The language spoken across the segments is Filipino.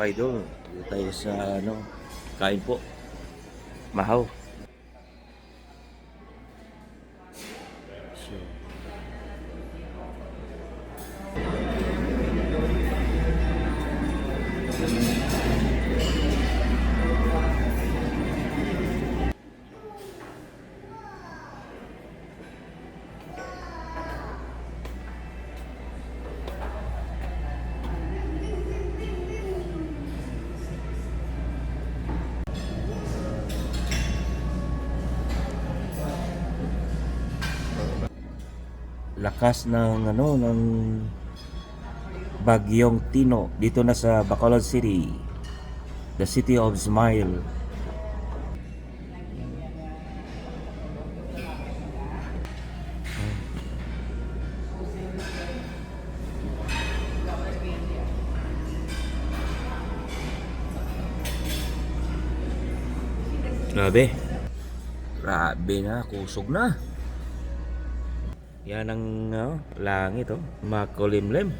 mga idol. Dito tayo sa kain po. Mahaw. So, lakas ng ng Bagyong Tino dito na sa Bacolod City, the city of smile. Grabe. Grabe na, kusog na. Yan ang langit makulimlim.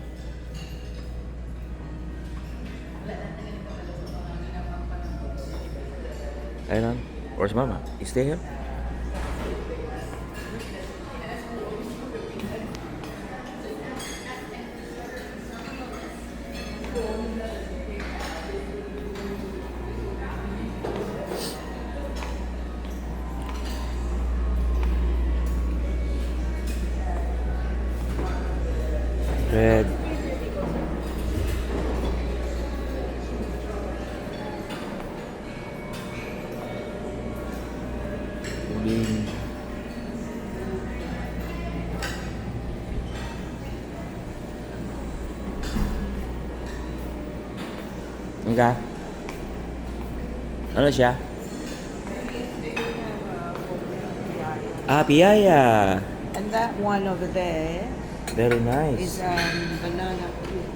Ayun, where's mama? You stay here? Red. Uling. Enggak. Ano siya? Piyaya. And that one over there Very nice. is banana cue.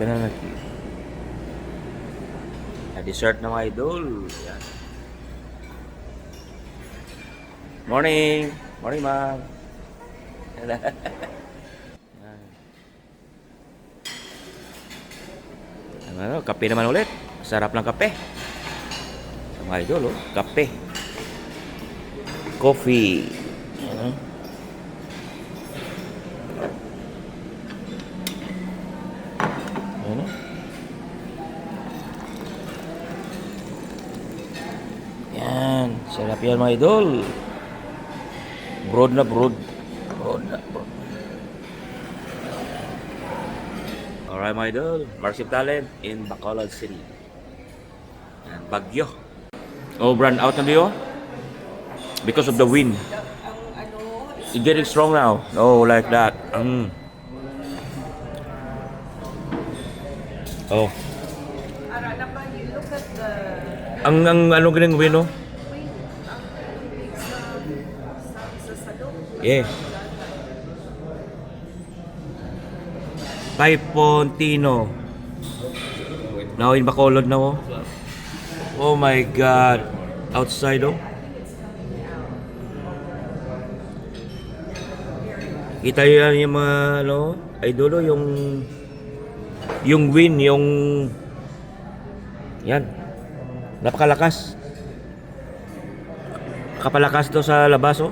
Banana cue. Dessert na mga idol. Yan. Morning! Morning, ma'am! Yan. Kape naman ulit. Sarap ng kape. Mga idol, kape. Coffee. Yan. Ano? Yan, sarap yan mga idol. Broad na broad. Broad na broad. Alright mga idol, Marship Talent in Bacolod City. Yan, Bagyo. Oh, brand out na diyo? Because of the wind. It's getting strong now. Oh, like that. Oh. You look at the Ang ano ganing win, no? Yeah. Pontino. Now in Bacolod na Oh my God. Outside Kita yan yung mga idolo yung win, yan. Napakalakas. Kapalakas to sa labas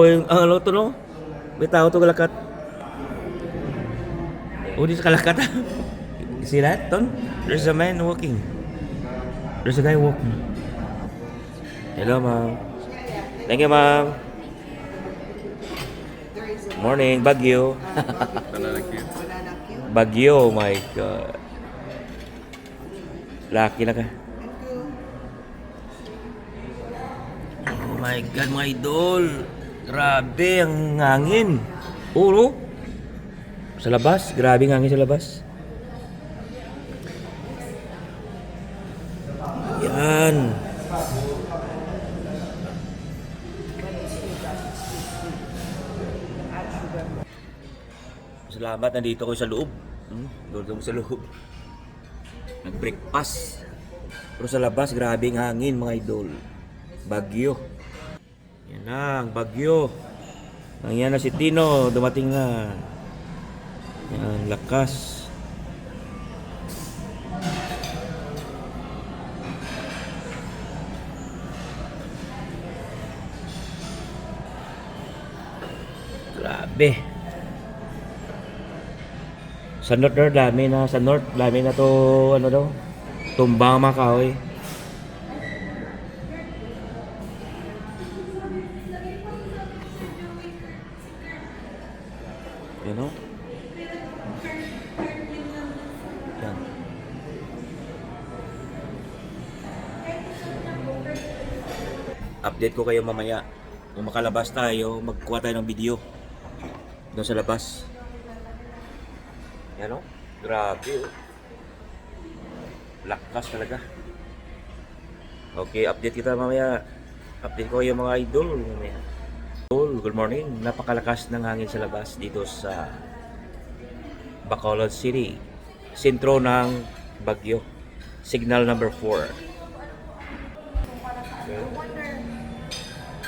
yung ano to may tao to kalakat. Di sa kalakat. See that, Ton? There's a man walking. There's a guy walking. Hello, ma'am. Thank you, ma'am. Morning, Bagyo. banana cue. Bagyo, oh my God. Lucky na ka. Oh my God, mga idol. Grabe ang hangin. Sa labas, grabe ang hangin sa labas. Yan. Salamat, nandito ko sa loob. Doon sa loob. Nag-breakfast. Pero sa labas, grabe ang hangin mga idol. Bagyo. Yan na, ang bagyo. Yan na si Tino, dumating na. Yan, lakas. Grabe. Sa north, dami na. Sa north, dami na to, ano daw, tumbang mga kahoy. You know? Yan. Update ko kayo mamaya. Kung makalabas tayo, magkuha tayo ng video doon sa labas. Yan o. Grabe o. Lakas talaga. Okay, update kita mamaya. Update ko yung mga idol mamaya. Good morning. Napakalakas ng hangin sa labas dito sa Bacolod City. Sentro ng Bagyo. Signal number 4.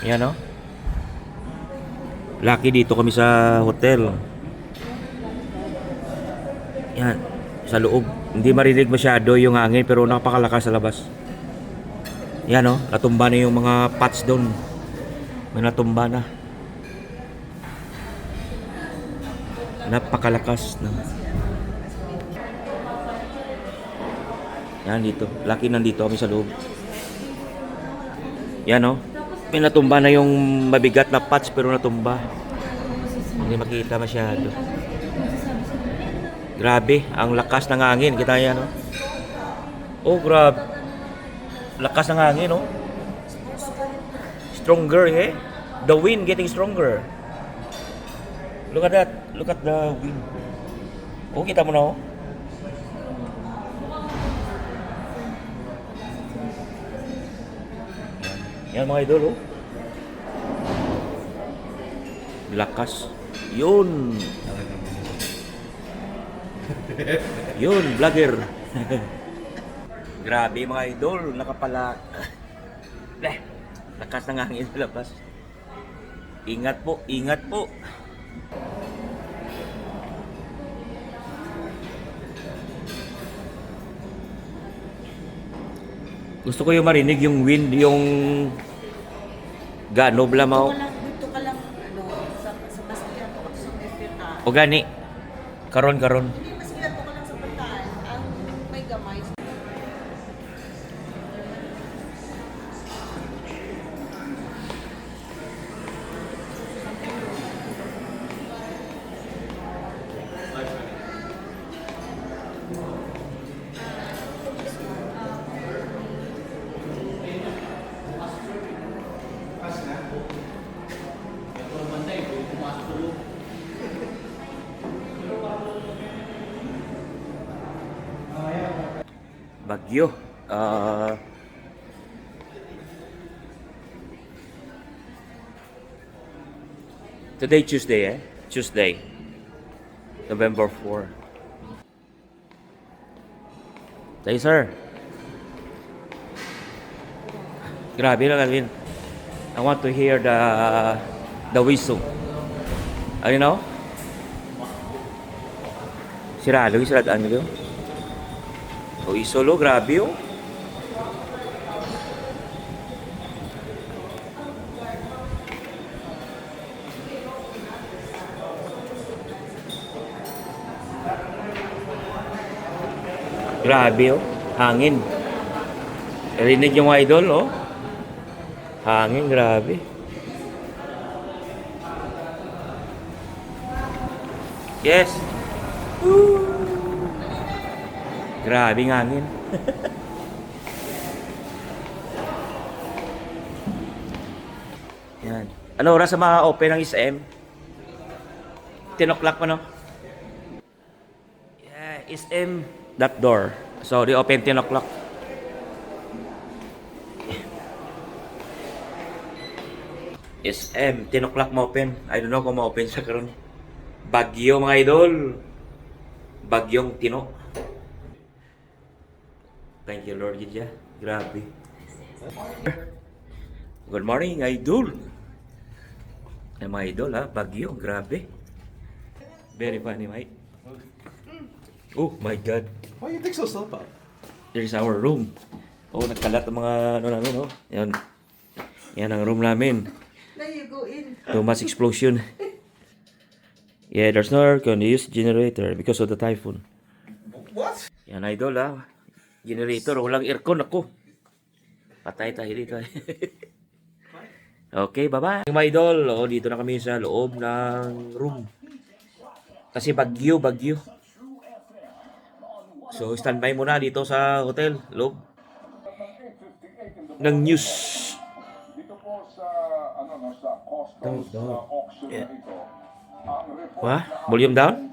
Yan o. Lucky dito kami sa hotel. Yan. Sa loob. Hindi marinig masyado yung hangin pero napakalakas sa labas. Yan o. Natumba na yung mga pots doon. May natumba na. Napakalakas na. Yan dito. Lucky nandito kami sa loob. Yan o. May natumba na yung mabigat na pots pero natumba. Hindi makita masyado. Grabe. Ang lakas ng hangin. Kita yan o. Oh grabe. Lakas ng hangin o. Stronger eh. The wind getting stronger. Look at that. Look at the wind. Oh, kita mo na oh. Yan mga idol oh. Lakas. Yun. Yun, vlogger. Grabe mga idol. Nakapala. Lakas ng hangin sa labas. Ingat po, ingat po. Gusto ko yung marinig yung wind, yung gano blamaw. Dito ka lang, ano, sa masakyan ko sa Pipita. O gani. Karon. Masakyan ko lang sa Bataan. Ang may gamay. Bagyo. Today Tuesday eh? Tuesday. November 4. Say sir. Grabe lang Alvin. I want to hear the whistle. You know? Siralo yung siradaan nyo. O isolo, grabe oh. Grabe oh, hangin. Rinig yung mga idol oh. Hangin, grabe. Yes. Woo! Grabe ng hangin. Yan. Ano oras sa mga open ng SM? 10 o'clock pa no? Yeah, SM that door. So they open 10 o'clock. SM 10 o'clock ma-open. I don't know kung ma-open sa karon. Bagyo mga idol. Bagyong Tino. Thank you Lord Gidya. Grabe. Good morning, idol. Ay, mga idol ha, bagyo, grabe. Very funny, mate. Oh my God. Why you take so slow, pal? There's our room. Oh, nagkalat ang mga ano namin, oh. Yan. Yan ang room namin. Now you go in. Too much explosion. Yeah, there's no aircon. They use generator because of the typhoon. What? Yan, idol ha. Generator, walang aircon ako. Patay tayo dito. Okay, bye-bye. Mga idol, oh, dito na kami sa loob ng room. Kasi bagyo. So, standby muna dito sa hotel, loob. Ng news. Dito po sa sa customs Don't. auction Yeah. na ito, ang report Wah, volume down?